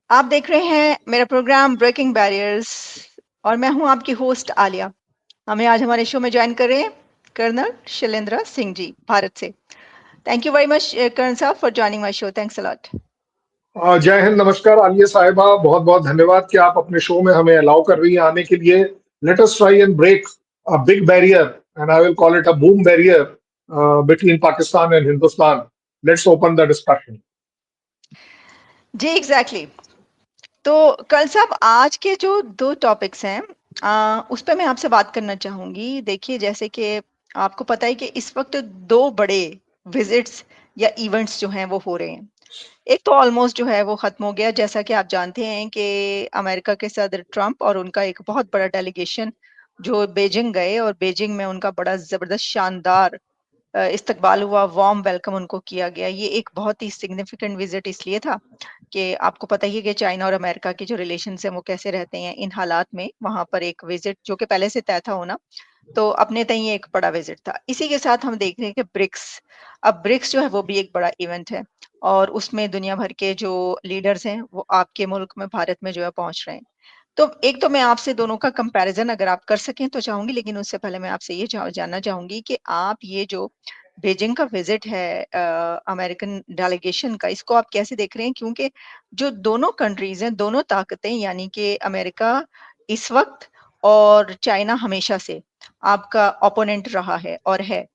आप देख रहे हैं मेरा प्रोग्राम ब्रेकिंग बैरियर्स और मैं हूं आपकी होस्ट आलिया। हमें आज हमारे शो में ज्वाइन कर रहे हैं कर्नल शैलेंद्र सिंह जी भारत से। Thank you very much colonel साहब for joining my show. Thanks a lot. जय हिंद, नमस्कार आलिया साहिबा। बहुत बहुत धन्यवाद कि आप अपने शो में हमें अलाउ कर रही हैं आने के लिए। Let us try and break a big barrier and I will call it a boom barrier between Pakistan and Hindustan. Let's open the discussion. जी एग्जैक्टली तो कर्नल साहब आज के जो दो टॉपिक्स हैं उस पर मैं आपसे बात करना चाहूंगी। देखिए जैसे कि आपको पता है कि इस वक्त दो बड़े विजिट्स या इवेंट्स जो हैं वो हो रहे हैं। एक तो ऑलमोस्ट जो है वो खत्म हो गया, जैसा कि आप जानते हैं कि अमेरिका के सदर ट्रंप और उनका एक बहुत बड़ा डेलीगेशन जो बीजिंग गए और बीजिंग में उनका बड़ा जबरदस्त शानदार इस्तकबाल हुआ, वार्म वेलकम उनको किया गया। ये एक बहुत ही सिग्निफिकेंट विजिट इसलिए था कि आपको पता ही है कि चाइना और अमेरिका के जो रिलेशंस हैं वो कैसे रहते हैं इन हालात में। वहां पर एक विजिट जो कि पहले से तय था होना, तो अपने तय एक बड़ा विजिट था। इसी के साथ हम देख रहे हैं कि ब्रिक्स, अब ब्रिक्स जो है वो भी एक बड़ा इवेंट है और उसमें दुनिया भर के जो लीडर्स हैं वो आपके मुल्क में भारत में जो है पहुंच रहे हैं। तो एक तो मैं आपसे दोनों का कंपैरिजन अगर आप कर सकें तो चाहूंगी, लेकिन उससे पहले मैं आपसे ये जानना चाहूंगी कि आप ये जो बीजिंग का विजिट है अमेरिकन डेलीगेशन का, इसको आप कैसे देख रहे हैं? क्योंकि जो दोनों कंट्रीज हैं, दोनों ताकतें यानी कि अमेरिका इस वक्त और चाइना हमेशा से आपका ओपोनेंट रहा है और है।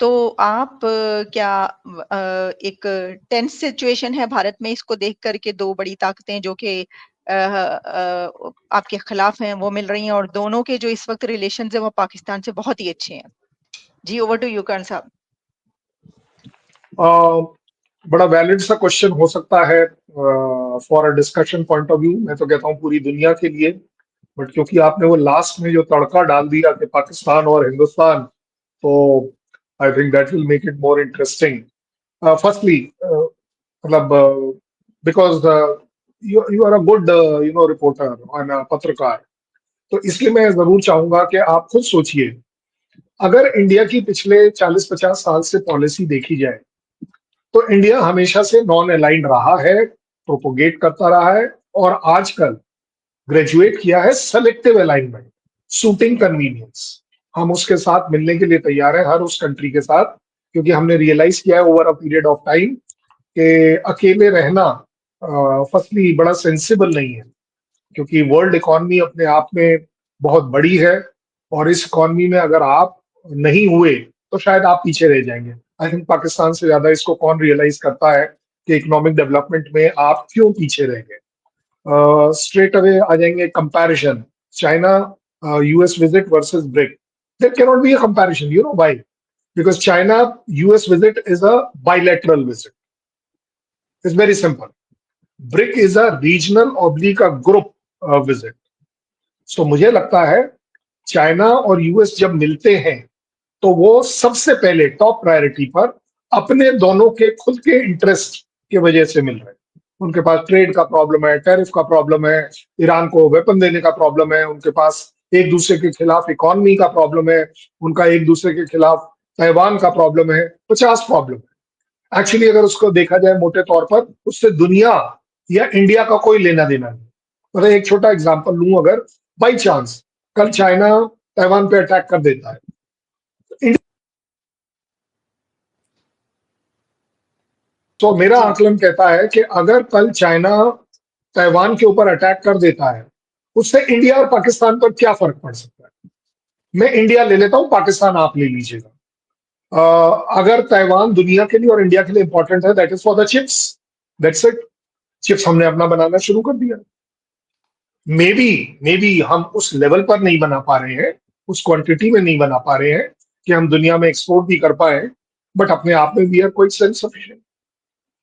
तो आप क्या एक टेंस सिचुएशन है भारत में इसको देख करके, दो बड़ी ताकतें जो कि आपके खिलाफ हैं वो मिल रही हैं और दोनों के जो इस वक्त रिलेशंस हैं वो पाकिस्तान से बहुत ही अच्छे हैं। जी ओवर टू यू कर्ण साहब। बड़ा वैलिड सा क्वेश्चन हो सकता है for a discussion point of view. मैं तो कहता हूँ पूरी दुनिया के लिए, बट क्योंकि आपने वो लास्ट में जो तड़का डाल दिया कि पाकिस्तान और हिंदुस्तान, तो I think that will make it more interesting. Firstly मतलब because you you are a good reporter और पत्रकार, तो इसलिए मैं जरूर चाहूंगा कि आप खुद सोचिए, अगर इंडिया की पिछले 40-50 साल से पॉलिसी देखी जाए तो इंडिया हमेशा से नॉन अलाइंड रहा है, प्रोपोगेट करता रहा है, और आजकल ग्रेजुएट किया है सेलेक्टिव अलाइनमेंट, सूटिंग कन्वीनियंस। हम उसके साथ मिलने के लिए तैयार है, हर उस कंट्री के साथ, क्योंकि हमने रियलाइज किया है over a period of time कि अकेले रहना फर्स्टली बड़ा सेंसिबल नहीं है, क्योंकि वर्ल्ड इकोनॉमी अपने आप में बहुत बड़ी है, और इस इकोनॉमी में अगर आप नहीं हुए तो शायद आप पीछे रह जाएंगे। आई थिंक पाकिस्तान से ज्यादा इसको कौन रियलाइज करता है कि इकोनॉमिक डेवलपमेंट में आप क्यों पीछे रह गए। स्ट्रेट अवे आ जाएंगे comparison, China US visit versus BRIC. There can not be a comparison, you know why? Because China US visit is a bilateral visit, it's very simple. BRIC is a regional oblique a group visit. So मुझे लगता है China और US जब मिलते हैं तो वो सबसे पहले टॉप प्रायोरिटी पर अपने दोनों के खुद के इंटरेस्ट की वजह से मिल रहे हैं। उनके पास ट्रेड का प्रॉब्लम है, टैरिफ का प्रॉब्लम है, ईरान को वेपन देने का प्रॉब्लम है, उनके पास एक दूसरे के खिलाफ इकोनॉमी का प्रॉब्लम है, उनका एक दूसरे के खिलाफ ताइवान का प्रॉब्लम है, 50 प्रॉब्लम है। एक्चुअली अगर उसको देखा जाए मोटे तौर पर, उससे दुनिया या इंडिया का कोई लेना देना नहीं। मतलब एक छोटा एग्जांपल लूं, अगर बाई चांस कल चाइना ताइवान पे अटैक कर देता है, तो मेरा जी आकलन कहता है कि अगर कल चाइना ताइवान के ऊपर अटैक कर देता है, उससे इंडिया और पाकिस्तान पर क्या फर्क पड़ सकता है? मैं इंडिया ले लेता हूं, पाकिस्तान आप ले लीजिएगा। अगर ताइवान दुनिया के लिए और इंडिया के लिए इंपॉर्टेंट है, that is for the chips, that's it. Chips हमने अपना बनाना शुरू कर दिया। मे बी हम उस लेवल पर नहीं बना पा रहे हैं, उस क्वांटिटी में नहीं बना पा रहे हैं कि हम दुनिया में एक्सपोर्ट भी कर पाए, बट अपने आप में we are quite self sufficient.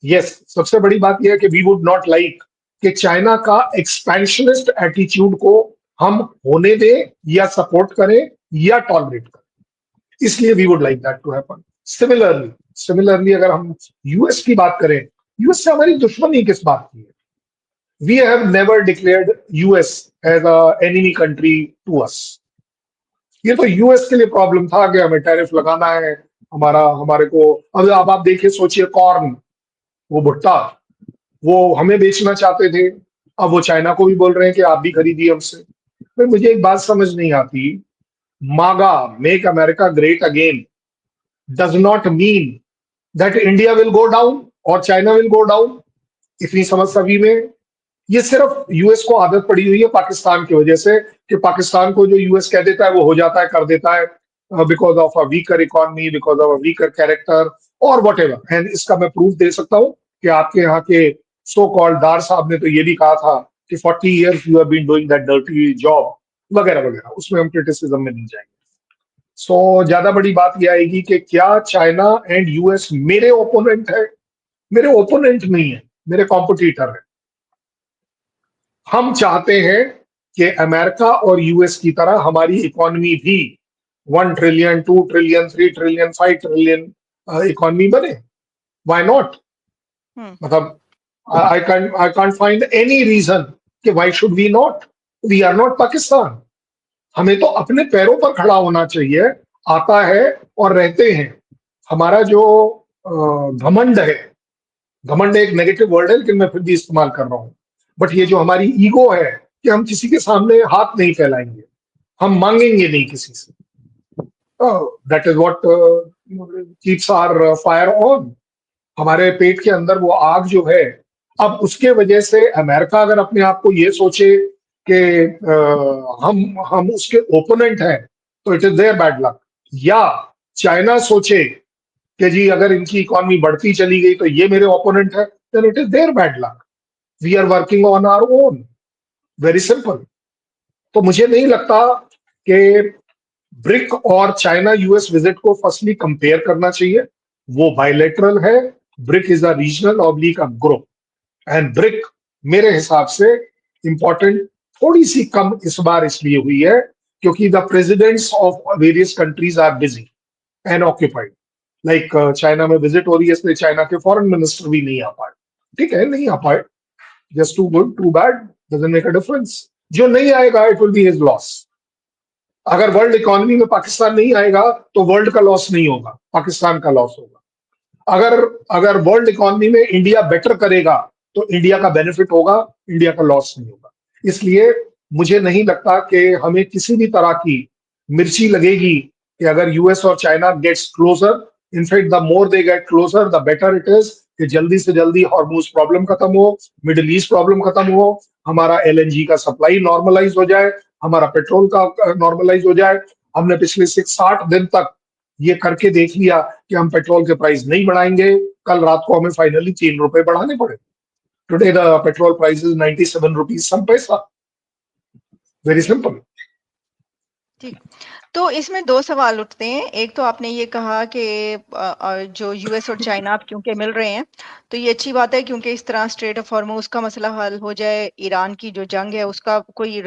Yes, सबसे बड़ी बात यह है कि वी वुड नॉट लाइक कि चाइना का एक्सपेंशनिस्ट एटीट्यूड को हम होने दें या सपोर्ट करें या टॉलरेट करें। इसलिए we would like that to happen. Similarly अगर हम यूएस की बात करें, यूएस से हमारी दुश्मनी किस बात की है? We have never declared US as a enemy country to us. ये तो यूएस के लिए प्रॉब्लम था कि हमें टैरिफ लगाना है, हमारा हमारे को। अब आप देखिए, सोचिए, कॉर्न, वो भुट्टा, वो हमें बेचना चाहते थे, अब वो चाइना को भी बोल रहे हैं कि आप भी खरीदिए हमसे। भाई मुझे एक बात समझ नहीं आती, मागा, make America great again, does not mean that India will go down और चाइना विल गो डाउन। इतनी समझ सभी में। ये सिर्फ यूएस को आदत पड़ी हुई है पाकिस्तान की वजह से, कि पाकिस्तान को जो यूएस कह देता है वो हो जाता है, कर देता है, because of a weaker economy, because of a weaker character और वट एवर। एंड इसका मैं प्रूफ दे सकता हूँ कि आपके यहाँ के सो कॉल्ड दार साहब ने तो ये भी कहा था कि 40 years you have been doing that dirty job, वगैरह वगैरह। उसमें हम क्रिटिसिज्म में नहीं जाएंगे। सो ज्यादा बड़ी बात यह आएगी कि क्या चाइना एंड यूएस मेरे ओपोनेंट है? मेरे ओपोनेंट नहीं है, मेरे कॉम्पिटिटर है। हम चाहते हैं कि अमेरिका और यूएस की तरह हमारी इकोनॉमी भी 1 trillion, 2 trillion, 3 trillion, 5 trillion economy बने। Why not? मतलब I can't find any reason कि why should we not. We are not Pakistan. हमें तो अपने पैरों पर खड़ा होना चाहिए। आता है और रहते हैं। हमारा जो घमंड है, घमंड एक नेगेटिव वर्ड है लेकिन मैं फिर भी इस्तेमाल कर रहा हूं, बट ये जो हमारी ईगो है कि हम किसी के सामने हाथ नहीं फैलाएंगे, हम मांगेंगे नहीं किसी से, that is what keeps our fire on. हमारे पेट के अंदर वो आग जो है। अब उसके वजह से अमेरिका अगर अपने आप को ये सोचे कि हम उसके ओपोनेंट हैं, तो it is their bad luck. या चाइना सोचे कि जी अगर इनकी इकोनॉमी बढ़ती चली गई तो ये मेरे ओपोनेंट है, then it is their bad luck. We are working on our own. Very simple. तो मुझे नहीं लगता कि ब्रिक और चाइना यूएस विजिट को फर्स्टली कंपेयर करना चाहिए। वो बायलैटरल है। BRIC is a regional oblique a group, and BRIC मेरे हिसाब से इंपॉर्टेंट थोड़ी सी कम इस बार इसलिए हुई है क्योंकि the presidents of various countries are busy and occupied. Like China में विजिट हो रही है, इसलिए चाइना के फॉरेन मिनिस्टर भी नहीं आ पाए। ठीक है, नहीं आ पाए, just to good to bad, doesn't make a difference. जो नहीं आएगा it will be his loss. अगर वर्ल्ड इकोनॉमी में पाकिस्तान नहीं आएगा तो वर्ल्ड का लॉस नहीं होगा, पाकिस्तान का लॉस होगा। अगर अगर वर्ल्ड इकोनॉमी में इंडिया बेटर करेगा तो इंडिया का बेनिफिट होगा, इंडिया का लॉस नहीं होगा। इसलिए मुझे नहीं लगता कि हमें किसी भी तरह की मिर्ची लगेगी कि अगर यूएस और China gets closer. In fact the more they get closer the better it is, कि जल्दी से जल्दी हॉर्मूज प्रॉब्लम खत्म हो, मिडिल ईस्ट प्रॉब्लम खत्म हो, हमारा एलएनजी का सप्लाई नॉर्मलाइज हो जाए, हमारा पेट्रोल का नॉर्मलाइज हो जाए। हमने पिछले 60 दिन तक ये करके देख लिया कि हम पेट्रोल के प्राइस नहीं बढ़ाएंगे। कल रात को हमें फाइनली 3 रुपए बढ़ाने पड़े। Today the petrol price is 97 rupees some paisa. Very simple. ठीक। तो इसमें 2 सवाल उठते हैं। एक तो आपने ये कहा कि जो यूएस और चाइना अब क्योंकि मिल रहे हैं, तो ये अच्छी बात है क्योंकि इस तरह स्ट्रेट ऑफ हॉर्मूज़ का मसला हल हो जाए, ईरान की जो जंग है उसका कोई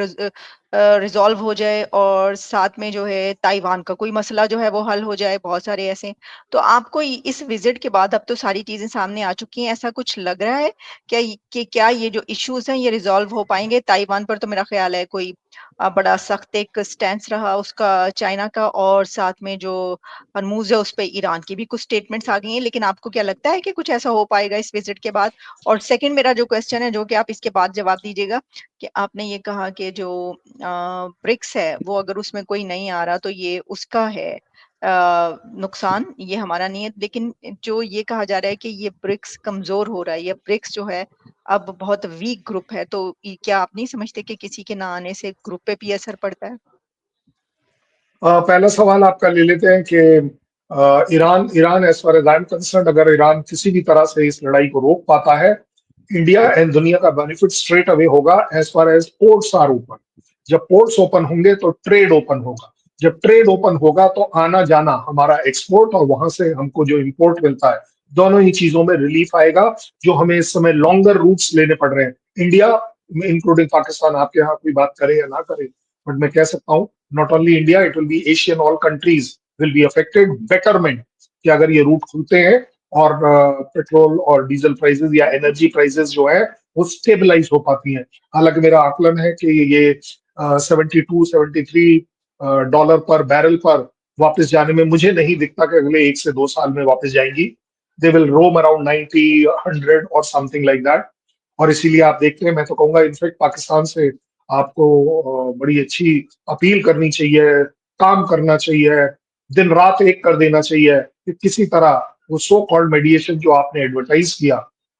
रिज़ॉल्व हो जाए और साथ में जो है ताइवान का कोई मसला जो है वो हल हो जाए, बहुत सारे ऐसे। तो आपको इस विज़िट के बाद अब तो सारी चीज़ें सामने आ चुकी हैं, ऐसा कुछ लग रहा है क्या ये जो इश्यूज़ हैं ये रिज़ॉल्व हो पाएँगे? ताइवान पर तो मेरा ख़्याल है कोई बड़ा सख्त एक स्टैंस रहा उसका चाइना का, और साथ में जो हरमूज है उस पे ईरान की भी कुछ स्टेटमेंट्स आ गई हैं, लेकिन आपको क्या लगता है कि कुछ ऐसा हो पाएगा इस विजिट के बाद? और सेकंड मेरा जो क्वेश्चन है जो कि आप इसके बाद जवाब दीजिएगा, कि आपने ये कहा कि जो ब्रिक्स है वो अगर उसमें कोई नहीं आ रहा तो ये उसका है नुकसान, ये हमारा नहीं है, लेकिन जो ये कहा जा रहा है कि ये ब्रिक्स कमजोर हो रहा है, ये ब्रिक्स जो है अब बहुत वीक ग्रुप है, तो क्या आप नहीं समझते कि किसी के ना आने से ग्रुप पे भी असर पड़ता है? पहला सवाल आपका ले लेते हैं कि Iran Iran as far as I am concern, अगर ईरान किसी भी तरह से इस लड़ाई को रोक पाता है, इंडिया एंड दुनिया का बेनिफिट स्ट्रेट अवे होगा as far as ports are open. जब पोर्ट्स ओपन होंगे तो ट्रेड ओपन होगा। जब ट्रेड ओपन होगा तो आना जाना, हमारा एक्सपोर्ट और वहां से हमको जो इंपोर्ट मिलता है, दोनों ही चीजों में रिलीफ आएगा, जो हमें इस समय लॉन्गर रूट्स लेने पड़ रहे हैं। इंडिया इंक्लूडिंग पाकिस्तान, आपके यहाँ कोई बात करे या ना करे, बट मैं कह सकता हूँ not only India, it will B Asian, all countries will be affected. Betterment कि अगर ये रूट खुलते हैं और पेट्रोल और डीजल प्राइसेस या एनर्जी प्राइसेस जो है वो स्टेबलाइज हो पाती हैं। हालांकि मेरा आकलन है कि ये 72-73 डॉलर पर बैरल पर वापस जाने में मुझे नहीं दिखता कि अगले 1 से 2 साल में वापस जाएंगी। दे विल रोम अराउंड 90, 100 और समथिंग लाइक दैट। और इसीलिए आप देखते हैं, मैं तो कहूंगा इनफैक्ट पाकिस्तान से आपको बड़ी अच्छी अपील करनी चाहिए, काम करना चाहिए, दिन रात एक कर देना चाहिए कि किसी तरह वो सो कॉल्ड मेडिएशन जो आपने एडवर्टाइज किया,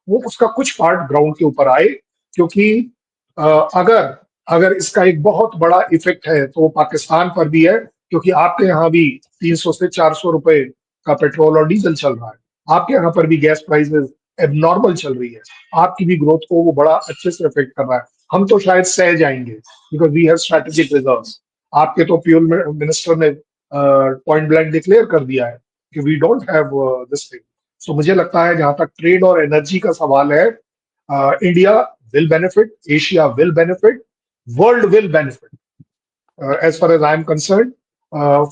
वो उसका कुछ पार्ट ग्राउंड के ऊपर आए। क्योंकि अगर अगर इसका एक बहुत बड़ा इफेक्ट है तो वो पाकिस्तान पर भी है, क्योंकि आपके यहाँ भी 300 से 400 रुपए का पेट्रोल और डीजल चल रहा है, आपके यहाँ पर भी गैस प्राइसेस एबनॉर्मल चल रही है, आपकी भी ग्रोथ को वो बड़ा अच्छे से इफेक्ट कर रहा है। हम तो शायद सह जाएंगे because we have strategic reserves. आपके तो फ्यूल मिनिस्टर ने पॉइंट ब्लैंक डिक्लेयर कर दिया है कि we don't have this thing. So मुझे लगता है जहां तक ट्रेड और एनर्जी का सवाल है, India will benefit, Asia will benefit, world will benefit as far as I am concerned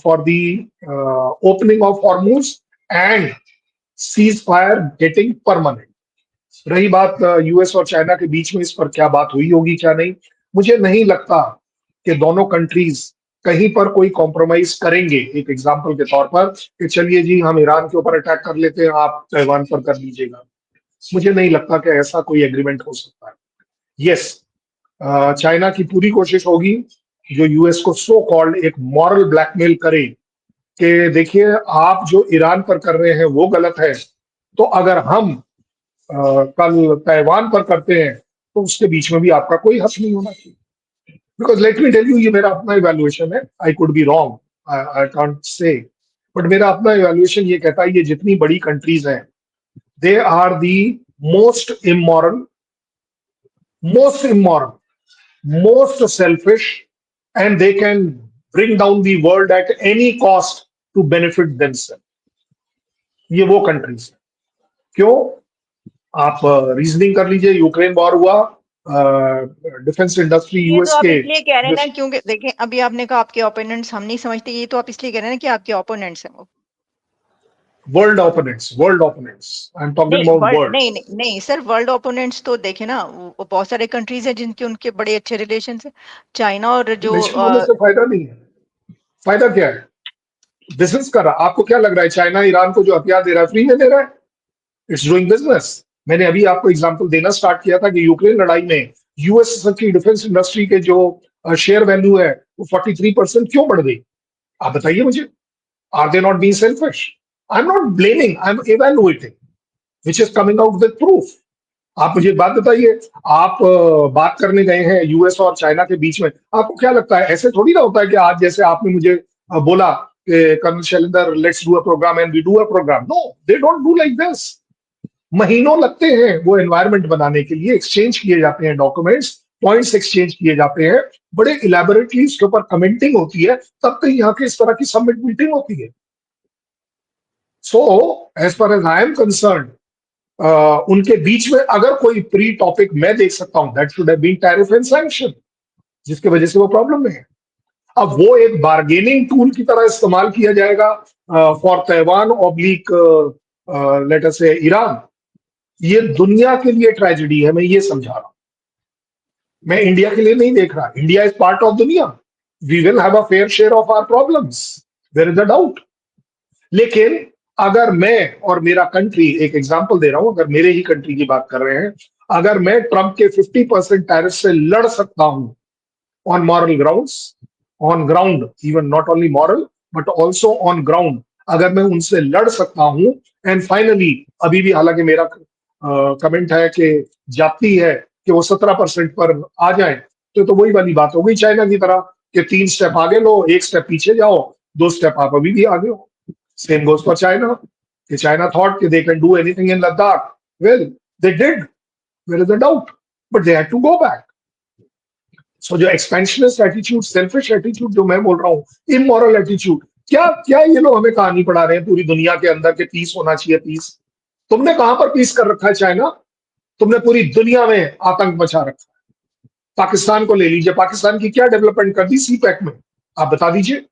for the opening of Hormuz and ceasefire getting permanent. रही बात यूएस और चाइना के बीच में इस पर क्या बात हुई होगी क्या नहीं, मुझे नहीं लगता कि दोनों कंट्रीज कहीं पर कोई कॉम्प्रोमाइज करेंगे। एक एग्जांपल के तौर पर कि चलिए जी हम ईरान के ऊपर अटैक कर लेते हैं, आप ताइवान पर कर लीजिएगा, मुझे नहीं लगता कि ऐसा कोई एग्रीमेंट हो सकता है। यस, चाइना की पूरी कोशिश होगी जो यूएस को सो कॉल्ड एक मॉरल ब्लैकमेल करे कि देखिए आप जो ईरान पर कर रहे हैं वो गलत है, तो अगर हम कल ताइवान पर करते हैं तो उसके बीच में भी आपका कोई हक नहीं होना चाहिए। Because let me tell you, ये मेरा अपना इवैल्यूएशन है, I could be wrong, I can't say, but मेरा अपना इवैल्यूएशन ये कहता है ये जितनी बड़ी कंट्रीज हैं, they are the most immoral, most immoral, most selfish, and they can bring down the world at any cost to benefit themselves. ये वो कंट्रीज है। क्यों? आप रीजनिंग कर लीजिए, यूक्रेन वॉर हुआ, डिफेंस इंडस्ट्री ये यूएस तो आप के इसलिए कह रहे हैं ना, क्योंकि देखें अभी आपने कहा आपके ओपोनेंट्स हम नहीं समझते, ये तो आप इसलिए कह रहे हैं ना कि आपके ओपोनेंट्स हैं वो। World opponents, world opponents, I am talking नहीं अबाउट वर्ल्ड। नहीं नहीं नहीं सर, वर्ल्ड ओपोनेंट्स तो देखे ना, वो बहुत सारे कंट्रीज हैं जिनके उनके बड़े अच्छे रिलेशन है। चाइना और जो रिलेशन होने से फायदा नहीं है। फायदा क्या है? बिजनेस कर रहा। आपको क्या लग रहा है चाइना ईरान को जो हथियार दे रहा है फ्री में दे रहा है? It's doing business. मैंने अभी आपको एग्जांपल देना स्टार्ट किया था कि यूक्रेन लड़ाई में यूएस की डिफेंस इंडस्ट्री के जो शेयर वैल्यू है वो 43% क्यों बढ़ गई? आप बताइए मुझे। Are they not being selfish? I am not blaming, I am evaluating which is coming out with proof. आप मुझे बात बताइए, आप बात करने गए हैं यूएस और चाइना के बीच में, आपको क्या लगता है ऐसे थोड़ी ना होता है कि आज जैसे आपने मुझे बोला कि colonel Shailendra let's do a programme and we do a programme? No, they don't do like this. महीनों लगते हैं वो एनवायरनमेंट बनाने के लिए, एक्सचेंज किए जाते हैं डॉक्यूमेंट्स, पॉइंट्स एक्सचेंज किए जाते हैं, बड़े इलेबोरेटली उसके ऊपर कमेंटिंग होती है, तब कहीं यहाँ के इस तरह की समिट मीटिंग होती है। So as far as I am concern, उनके बीच में अगर कोई प्री टॉपिक मैं देख सकता हूं, that should have been tariff and sanction, जिसकी वजह से वो प्रॉब्लम में है। अब वो एक बार्गेनिंग टूल की तरह इस्तेमाल किया जाएगा for Taiwan oblique let us से ईरान, ये दुनिया के लिए ट्रेजेडी है। मैं ये समझा रहा हूं, मैं इंडिया के लिए नहीं देख रहा। इंडिया इज पार्ट ऑफ दुनिया, we will have a fair share of our problems, there is a doubt. लेकिन अगर मैं और मेरा कंट्री, एक एग्जांपल दे रहा हूं, अगर मेरे ही कंट्री की बात कर रहे हैं, अगर मैं ट्रंप के 50% टैरिफ से लड़ सकता हूं on moral grounds, on ground, even not only moral but also on ground, अगर मैं उनसे लड़ सकता हूं, एंड फाइनली अभी भी हालांकि मेरा कमेंट है कि जाती है कि वो 17% पर आ जाए, तो वही वाली बात हो गई चाइना की तरह कि 3 स्टेप आगे लो, 1 स्टेप पीछे जाओ, 2 स्टेप आप अभी भी आगे हो। Same goes for China. China thought they can do anything in Ladakh. Well, they did. There is a doubt. But they had to go back. So जो expansionist attitude, selfish attitude जो मैं बोल रहा हूँ, immoral attitude, क्या क्या ये लोग हमें कहानी पढ़ा रहे हैं पूरी दुनिया के अंदर के पीस होना चाहिए, पीस? तुमने कहां पर पीस कर रखा है चाइना? तुमने पूरी दुनिया में आतंक मचा रखा है। पाकिस्तान को ले लीजिए, पाकिस्तान की क्या डेवलपमेंट कर दी सी पैक में, आप बता दीजिए।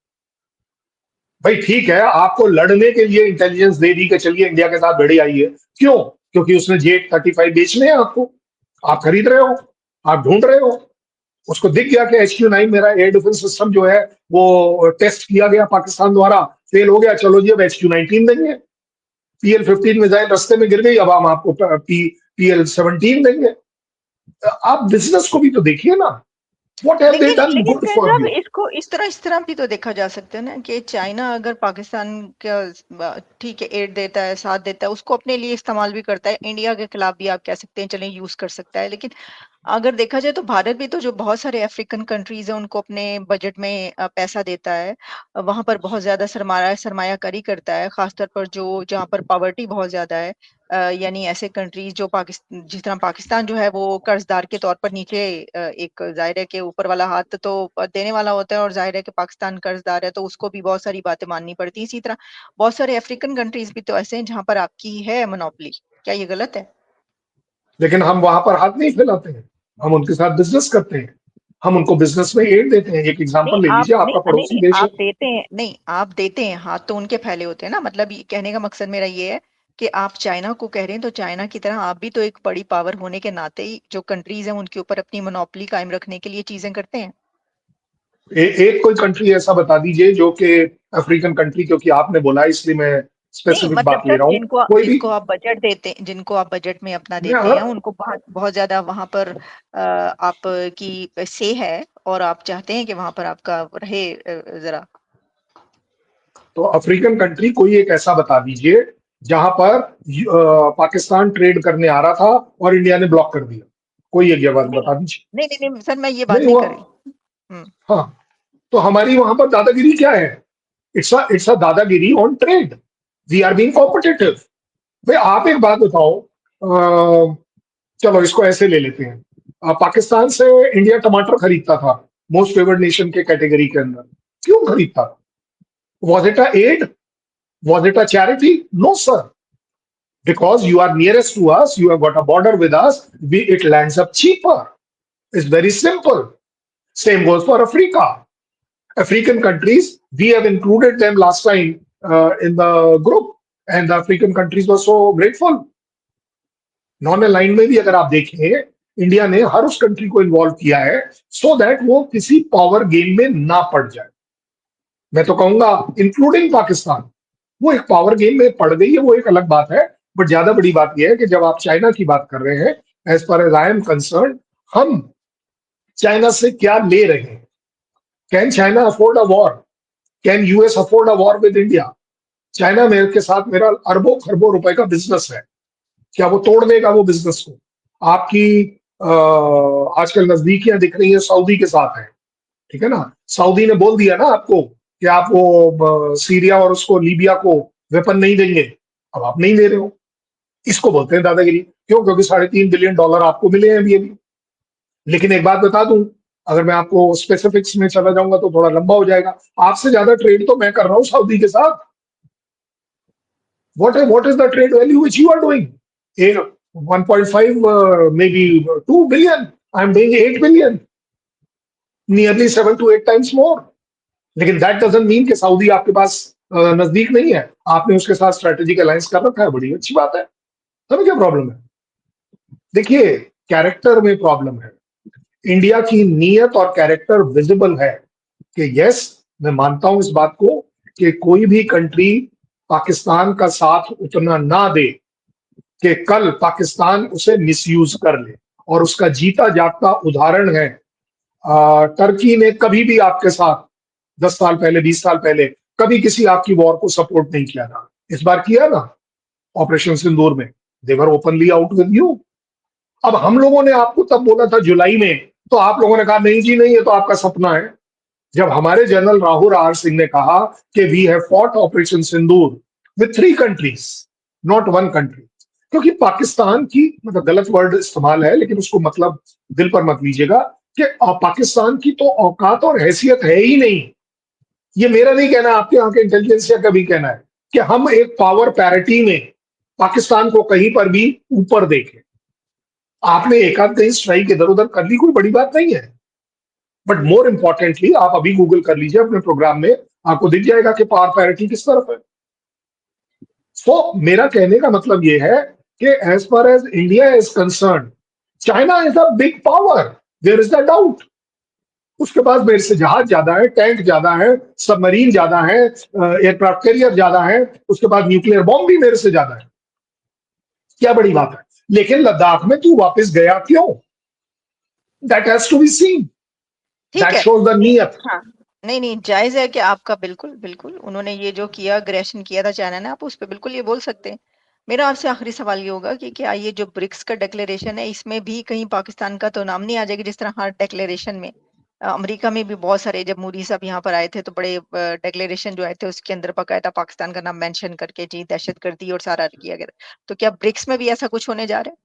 भाई ठीक है, आपको लड़ने के लिए इंटेलिजेंस दे दी कि चलिए इंडिया के साथ भिड़ी आई है, क्यों? क्योंकि उसने J-35 बेचने हैं आपको, आप खरीद रहे हो, आप ढूंढ रहे हो। उसको दिख गया कि HQ-9 मेरा एयर डिफेंस सिस्टम जो है वो टेस्ट किया गया पाकिस्तान द्वारा, फेल हो गया, चलो जी अब HQ-19 देंगे। PL-15 मिसाइल रास्ते में गिर गई, अब हम आपको PL-17 देंगे। आप बिजनेस को भी तो देखिए ना, व्हाट हैव दे डन लेकिन गुड फॉर मतलब यू? इसको इस तरह भी तो देखा जा सकता है ना कि चाइना अगर पाकिस्तान का ठीक है एड देता है, साथ देता है, उसको अपने लिए इस्तेमाल भी करता है, इंडिया के खिलाफ भी आप कह सकते हैं चलें यूज कर सकता है, लेकिन अगर देखा जाए तो भारत भी तो जो बहुत सारे अफ्रीकन कंट्रीज हैं उनको अपने बजट में पैसा देता है, वहां पर बहुत ज्यादा सरमायाकारी करता है, खासतौर पर जो जहाँ पर पॉवर्टी बहुत ज्यादा है, यानी ऐसे कंट्रीज जो पाकिस्तान, जिस तरह पाकिस्तान जो है वो कर्जदार के तौर पर नीचे, एक जाहिर है कि ऊपर वाला हाथ तो देने वाला होता है और जाहिर है कि पाकिस्तान कर्जदार है तो उसको भी बहुत सारी बातें माननी पड़ती है। इसी तरह बहुत सारे अफ्रीकन कंट्रीज भी तो ऐसे हैं जहां पर आपकी है मोनोपोली। क्या ये गलत है? लेकिन हम वहां पर हाथ नहीं फैलाते हैं, हम उनके साथ बिजनेस करते हैं, हम उनको बिजनेस में एड देते हैं। एक नहीं एग्जांपल ले आप लीजिए, नहीं आपका नहीं पड़ोसी नहीं देश है। आप देते हैं, नहीं आप देते हैं, हाथ तो उनके फैले होते हैं ना, मतलब ये कहने का मकसद मेरा ये है कि आप चाइना को कह रहे हैं तो चाइना की तरह आप भी तो एक बड़ी पावर होने के नाते ही जो कंट्रीज हैं उनके ऊपर अपनी मोनोपोली कायम रखने के लिए चीजें करते हैं। एक कोई कंट्री ऐसा बता दीजिए जो कि अफ्रीकन कंट्री, क्योंकि आपने बोला इसलिए मैं नहीं स्पेसिफिक मतलब बात ले सर रहा हूँ। कोई भी, जिनको आप बजट देते हैं, जिनको आप बजट में अपना मैं देते हैं, अगर, उनको बहुत बहुत ज्यादा वहां पर आप की से है और आप चाहते हैं कि वहां पर आपका रहे जरा। तो अफ्रीकन कंट्री कोई एक ऐसा बता दीजिए जहां पर पाकिस्तान ट्रेड करने आ रहा था और इंडिया ने ब्लॉक कर दिया। कोई एक जगह नहीं बता दीजिए। नहीं सर मैं ये नहीं बात नहीं हुआ। कर रही। हम्म। हाँ, तो हमारी वहां पर दादागिरी क्या है? इट्स अ दादागिरी on trade. We are being competitive. भाई आप एक बात बताओ, चलो इसको ऐसे ले लेते हैं। पाकिस्तान से इंडिया टमाटर खरीदता था, मोस्ट फेवर्ड नेशन के कैटेगरी के अंदर। क्यों खरीदता? Was it a aid? Was it a charity? No sir, because you are nearest to us, you have got a border with us, it lands up cheaper. It's very simple. Same goes for Africa. African countries, we have included them last time in the group, and the African countries were so grateful. Non aligned में भी अगर आप देखें, India ने हर उस country को involve किया है सो दैट वो किसी पावर गेम में ना पड़ जाए। मैं तो कहूंगा इंक्लूडिंग पाकिस्तान, वो एक पावर गेम में पड़ गई है, वो एक अलग बात है। बट ज्यादा बड़ी बात यह है कि जब आप चाइना की बात कर रहे हैं, as far as I am concern, हम चाइना से क्या ले रहे हैं? Can China afford a war? Can US afford a war with India? China मेरे के साथ मेरा अरबों खरबों रुपए का बिजनेस है, क्या वो तोड़ देगा वो बिजनेस को? आपकी आजकल नजदीकियां दिख रही है सऊदी के साथ है, ठीक है ना? सऊदी ने बोल दिया ना आपको कि आप वो सीरिया और उसको लीबिया को वेपन नहीं देंगे। अब आप नहीं दे रहे हो, इसको बोलते हैं दादागिरी। क्यों? क्योंकि $3.5 बिलियन आपको मिले हैं अभी अभी। लेकिन एक बात बता दूं, अगर मैं आपको स्पेसिफिक्स में चला जाऊंगा तो थोड़ा लंबा हो जाएगा। आपसे ज्यादा ट्रेड तो मैं कर रहा हूं सऊदी के साथ। What is the trade value which you are doing? 1.5, maybe 2 billion. I'm doing 8 billion, nearly 7 to 8 times more. लेकिन दैट डजंट मीन कि सऊदी आपके पास नजदीक नहीं है, आपने उसके साथ स्ट्रेटेजिक अलायंस कर रखा है, बड़ी अच्छी बात है। हमें क्या प्रॉब्लम है? देखिए, कैरेक्टर में प्रॉब्लम है। इंडिया की नीयत और कैरेक्टर विजिबल है कि यस, मैं मानता हूं इस बात को कि कोई भी कंट्री पाकिस्तान का साथ उतना ना दे कि कल पाकिस्तान उसे मिसयूज कर ले। और उसका जीता जागता उदाहरण है, टर्की ने कभी भी आपके साथ 10 साल पहले, 20 साल पहले, कभी किसी आपकी वॉर को सपोर्ट नहीं किया था। इस बार किया ना, ऑपरेशन सिंदूर में, देवर ओपनली आउट विद यू। अब हम लोगों ने आपको तब बोला था जुलाई में, तो आप लोगों ने कहा नहीं जी नहीं, ये तो आपका सपना है। जब हमारे जनरल राहुल आर सिंह ने कहा कि we have fought operation Sindoor with 3 countries, not 1 country, क्योंकि पाकिस्तान की, मतलब गलत वर्ड इस्तेमाल है लेकिन उसको मतलब दिल पर मत लीजिएगा, कि पाकिस्तान की तो औकात और हैसियत है ही नहीं। ये मेरा नहीं कहना, आपके यहाँ के इंटेलिजेंसिया का भी कहना है कि हम एक पावर पैरिटी में पाकिस्तान को कहीं पर भी ऊपर देखें। आपने एक आध कहीं स्ट्राइक इधर उधर कर ली, कोई बड़ी बात नहीं है। बट मोर इंपॉर्टेंटली आप अभी गूगल कर लीजिए अपने प्रोग्राम में, आपको दिख जाएगा कि पावर पैरिटी किस तरफ है। सो मेरा कहने का मतलब यह है कि as far as India is concern, China is a big power, there is the doubt. उसके पास मेरे से जहाज ज्यादा है, टैंक ज्यादा है, सबमरीन ज्यादा है, एयरक्राफ्ट कैरियर ज्यादा है, उसके पास न्यूक्लियर बॉम्ब भी मेरे से ज्यादा है। क्या बड़ी बात है? लेकिन लद्दाख में तू वापस गया क्यों? That has to be seen. ठीक That है। shows the niyat. हाँ, नहीं जायज है कि आपका बिल्कुल बिल्कुल उन्होंने ये जो किया, अग्रेशन किया था चाइना ने, आप उस पर बिल्कुल ये बोल सकते हैं। मेरा आपसे आखिरी सवाल ये होगा कि क्या ये जो ब्रिक्स का डिक्लेरेशन है इसमें भी कहीं पाकिस्तान का तो नाम नहीं आ जाएगा, जिस तरह हर डिक्लेरेशन में अमेरिका में भी बहुत सारे, जब मोदी साहब यहाँ पर आए थे तो बड़े डिक्लेरेशन जो आए थे उसके अंदर बाकायदा पाकिस्तान का नाम मेंशन करके जी दहशतगर्दी और सारा किया गया। तो क्या ब्रिक्स में भी ऐसा कुछ होने जा रहा है?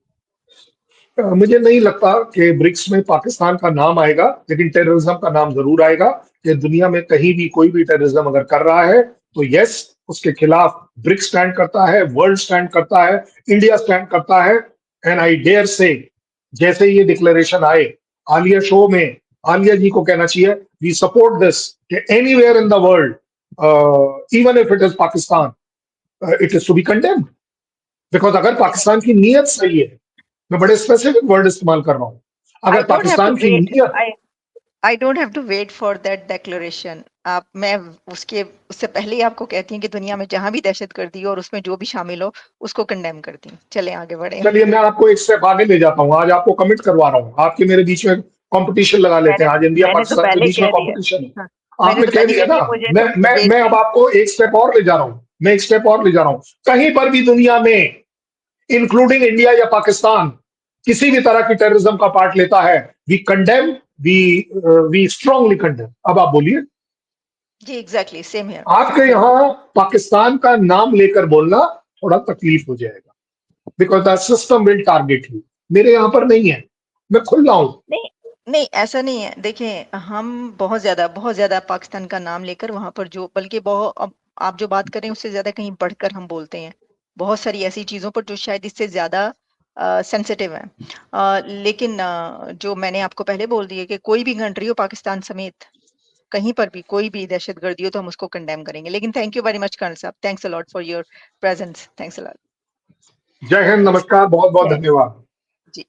मुझे नहीं लगता कि ब्रिक्स में पाकिस्तान का नाम आएगा, लेकिन टेररिज्म का नाम जरूर आएगा कि दुनिया में कहीं भी कोई भी टेररिज्म अगर कर रहा है तो यस, उसके खिलाफ ब्रिक्स स्टैंड करता है, वर्ल्ड स्टैंड करता है, इंडिया स्टैंड करता है। एंड आई डेयर से, जैसे ये डिक्लेरेशन आए, आलिया शो में आलिया जी को कहना चाहिए we support this, anywhere in the world even if it is Pakistan, it is to be condemned. Because अगर पाकिस्तान की नीयत सही है, मैं बड़े स्पेसिफिक वर्ड इस्तेमाल कर रहा हूं, अगर पाकिस्तान की नीयत, I don't have to wait for that declaration. मैं उससे पहले ही आपको कहती हूँ कि दुनिया में जहां भी दहशतगर्दी हो और उसमें जो भी शामिल हो उसको कंडेम करती हूँ। चलें आगे बढ़े। चलिए मैं आपको एक स्टेप आगे ले जाता हूँ, आज आपको कमिट करवा रहा हूँ, आपके मेरे बीच में कंपटीशन लगा लेते हैं, आज इंडिया मैंने तो पाकिस्तान के पहले बीच में कह दिया। कंपटीशन है। हाँ, मैंने आपने तो कह पहले दिया कह ना, दिया मुझे मैं अब आपको एक स्टेप और ले जा रहा हूँ, मैं एक स्टेप और ले जा रहा हूँ। कहीं पर भी दुनिया में, इंक्लूडिंग इंडिया या पाकिस्तान, किसी भी तरह की टेररिज्म का पार्ट लेता है, we condemn, we strongly condemn. अब आप बोलिए। जी एग्जैक्टली सेम हियर। आपके यहाँ पाकिस्तान का नाम लेकर बोलना थोड़ा तकलीफ हो जाएगा, because the system will target you. मेरे यहाँ पर नहीं है, मैं खुल रहा हूं। नहीं नहीं ऐसा नहीं है। देखें हम बहुत ज्यादा पाकिस्तान का नाम लेकर वहां पर जो, बल्कि बहुत, अब आप जो बात करें उससे ज्यादा कहीं बढ़कर हम बोलते हैं बहुत सारी ऐसी चीजों पर जो शायद इससे ज्यादा सेंसिटिव है। लेकिन जो मैंने आपको पहले बोल दिया कि कोई भी कंट्री हो पाकिस्तान समेत, कहीं पर भी कोई भी दहशतगर्दी हो तो हम उसको कंडेम करेंगे। लेकिन thank you very much colonel साहब, thanks a lot for your presence, thanks a lot. जय हिंद, नमस्कार, बहुत बहुत धन्यवाद। जी।